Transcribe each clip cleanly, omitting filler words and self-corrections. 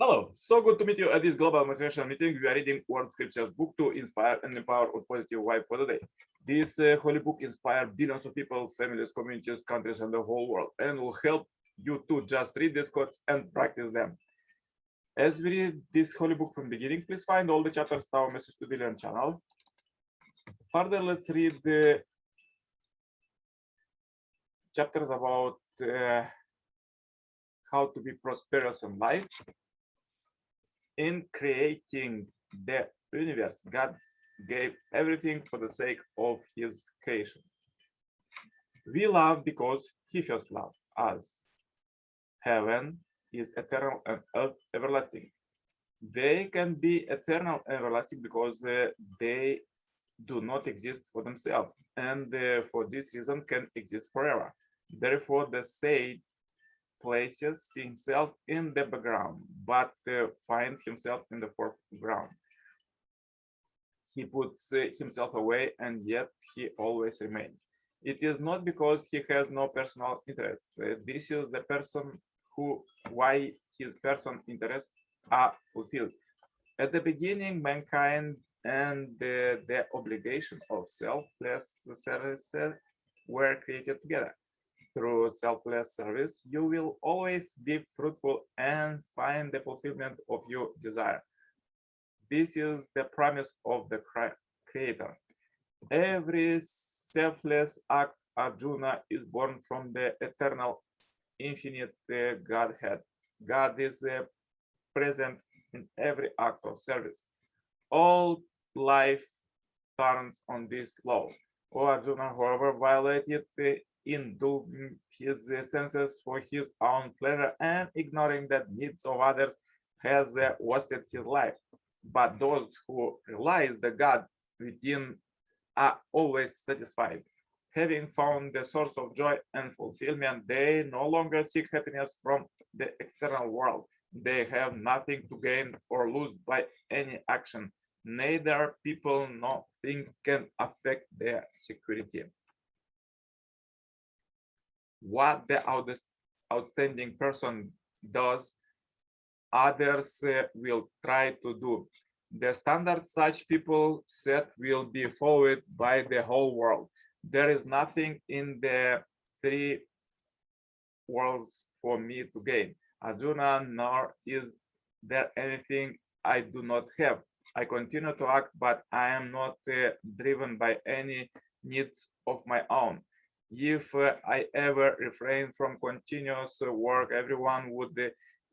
Hello, so good to meet you at this global motivational meeting. We are reading World Scriptures book to inspire and empower a positive vibe for the day. This holy book inspired billions of people, families, communities, countries, and the whole world, and will help you to just read these quotes and practice them. As we read this holy book from beginning, please find all the chapters in our message to billion channel. Further, let's read the chapters about how to be prosperous in life. In creating the universe, God gave everything for the sake of his creation. We love because he first loved us. Heaven is eternal and earth everlasting. They can be eternal and everlasting because they do not exist for themselves, and for this reason can exist forever. Therefore, the sage places himself in the background, but finds himself in the foreground. He puts himself away, and yet he always remains. It is not because he has no personal interest. This is the person why his personal interests are fulfilled. At the beginning, mankind and the obligation of selfless service were created together. Through selfless service, you will always be fruitful and find the fulfillment of your desire. This is the promise of the Creator. Every selfless act, Arjuna, is born from the eternal, infinite Godhead. God is present in every act of service. All life turns on this law. O Arjuna, however, violated indulging his senses for his own pleasure and ignoring the needs of others has wasted his life. But those who realize the God within are always satisfied. Having found the source of joy and fulfillment, they no longer seek happiness from the external world. They have nothing to gain or lose by any action. Neither people nor things can affect their security. What the outstanding person does, others will try to do. The standard such people set will be followed by the whole world. There is nothing in the three worlds for me to gain. Arjuna, nor is there anything I do not have. I continue to act, but I am not driven by any needs of my own. If I ever refrain from continuous work, everyone would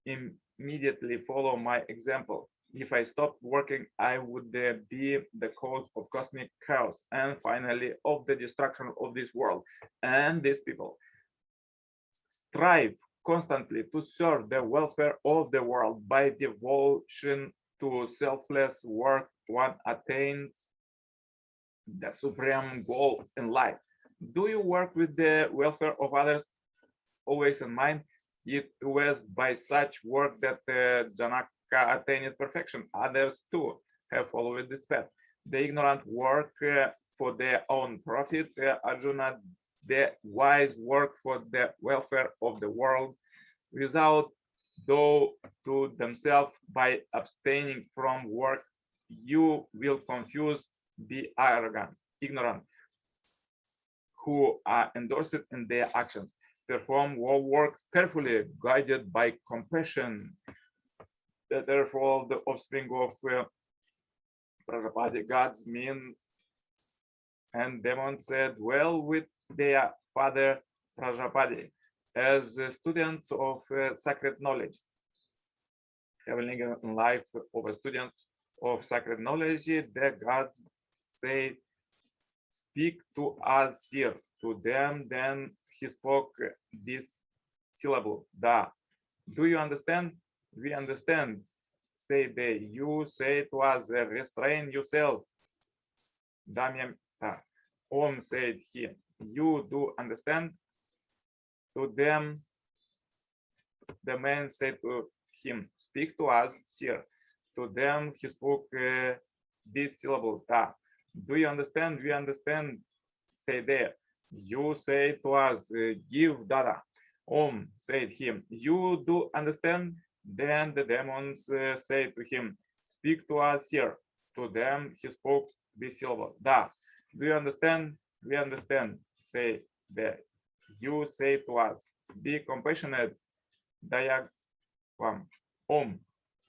immediately follow my example. If I stopped working, I would be the cause of cosmic chaos and finally of the destruction of this world and these people. Strive constantly to serve the welfare of the world. By devotion to selfless work, one attains the supreme goal in life. Do you work with the welfare of others always in mind? It was by such work that Janaka attained perfection. Others too have followed this path. The ignorant work for their own profit. Arjuna, the wise work for the welfare of the world, without though to themselves. By abstaining from work, you will confuse the arrogant, ignorant, who are endorsed in their actions. Perform all work carefully, guided by compassion. Therefore, the offspring of Prajapati gods, mean and demons dwell with their father Prajapati as students of sacred knowledge. Traveling in life of a student of sacred knowledge, the gods say, "Speak to us here." To them, then he spoke this syllable, "Da." Do you understand? We understand, say they. You say to us, "Restrain yourself." Damyata. Om, said he. You do understand? To them, the man said to him, "Speak to us, sir." To them, he spoke this syllable, "Da." Do you understand? We understand, say they. You say to us, "Give dada." Om, said him. You do understand? Then the demons say to him, "Speak to us, sir." To them he spoke this syllable, "Da." Do you understand? We understand, say the. You say to us, "Be compassionate, diagram."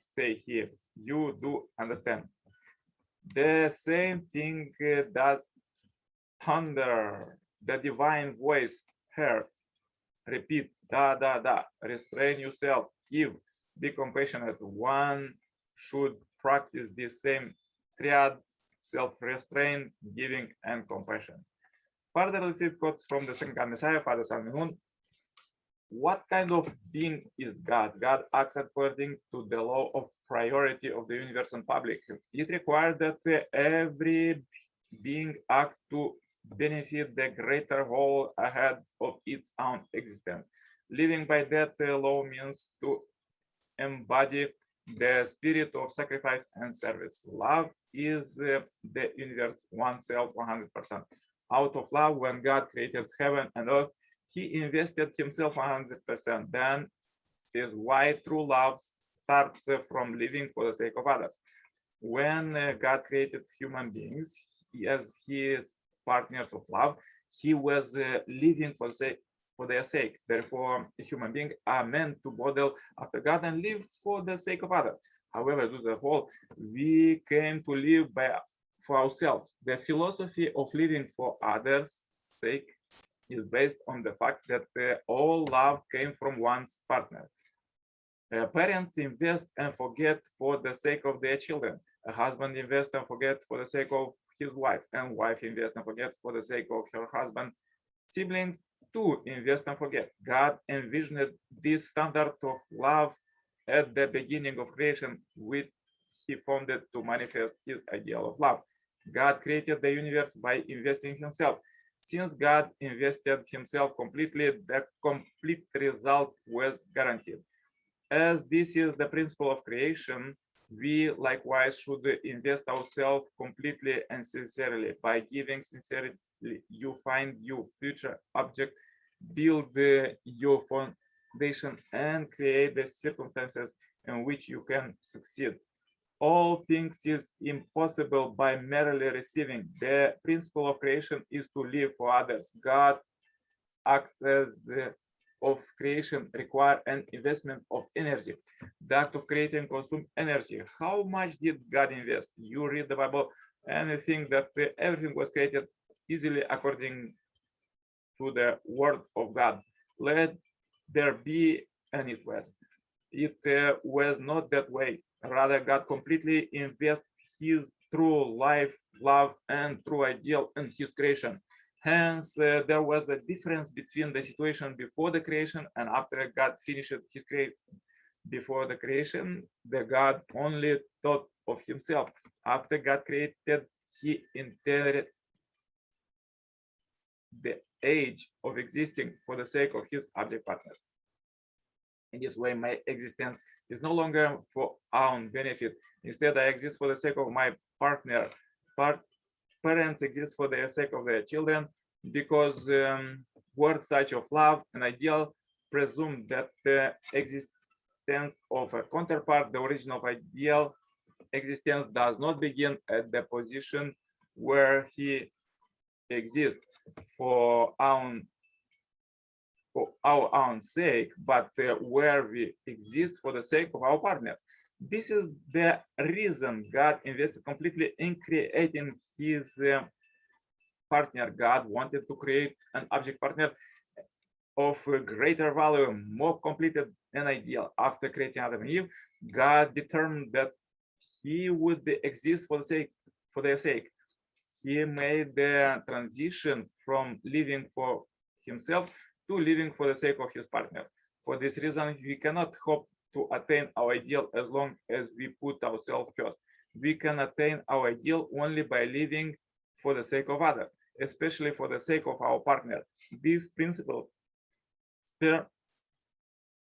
Say he. You do understand. The same thing does thunder. The divine voice heard. Repeat, da, da, da. Restrain yourself. Give. Be compassionate. One should practice the same triad: self-restraint, giving, and compassion. Further received quotes from the second Messiah, Father San Minun. What kind of being is God? God acts according to the law of priority of the universe and public. It requires that every being act to benefit the greater whole ahead of its own existence. Living by that law means to embody the spirit of sacrifice and service. Love is the universe, oneself 100%. Out of love, when God created heaven and earth, he invested himself 100%. Then is why true love starts from living for the sake of others. When God created human beings as his partners of love, he was living for their sake. Therefore, human beings are meant to model after God and live for the sake of others. However, due to the fall, we came to live for ourselves. The philosophy of living for others' sake is based on the fact that all love came from one's partner. Parents invest and forget for the sake of their children. A husband invests and forget for the sake of his wife, and wife invests and forget for the sake of her husband. Siblings too invest and forget. God envisioned this standard of love at the beginning of creation, which he founded to manifest his ideal of love. God created the universe by investing himself. Since God invested himself completely, the complete result was guaranteed. As this is the principle of creation, we likewise should invest ourselves completely and sincerely. By giving sincerely, you find your future object, build your foundation, and create the circumstances in which you can succeed. All things is impossible by merely receiving. The principle of creation is to live for others. God acts as of creation require an investment of energy. The act of creating consumes energy. How much did God invest? You read the Bible and you think that everything was created easily according to the word of God. Let there be, and it was. It was not that way. Rather, God completely invests his true life, love, and true ideal in his creation. Hence, there was a difference between the situation before the creation and after God finished his creation. Before the creation, the God only thought of himself. After God created, he entered the age of existing for the sake of his object partners. In this way, my existence is no longer for our own benefit. Instead, I exist for the sake of my partner. Parents exist for the sake of their children, because words such of love and ideal presume that the existence of a counterpart, the origin of ideal existence, does not begin at the position where he exists for our own sake, but where we exist for the sake of our partner. This is the reason God invested completely in creating his partner. God wanted to create an object partner of greater value, more completed and ideal. After creating Adam and Eve, God determined that he would exist for their sake. He made the transition from living for himself to living for the sake of his partner. For this reason, we cannot hope to attain our ideal as long as we put ourselves first. We can attain our ideal only by living for the sake of others, especially for the sake of our partner. This principle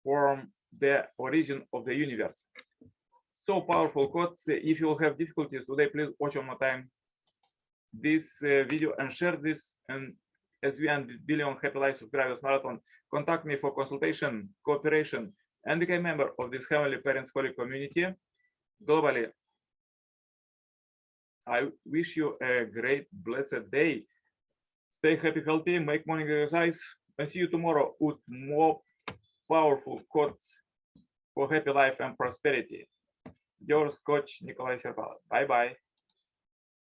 form the origin of the universe. So powerful quotes. If you have difficulties today, please watch one more time this video and share this. And as we and billion happy life subscribers marathon, contact me for consultation, cooperation, and become a member of this Heavenly Parents Holy community globally. I wish you a great, blessed day. Stay happy, healthy, make morning exercise, and see you tomorrow with more powerful quotes for happy life and prosperity. Yours, Coach Nikolai Serbalov. Bye-bye.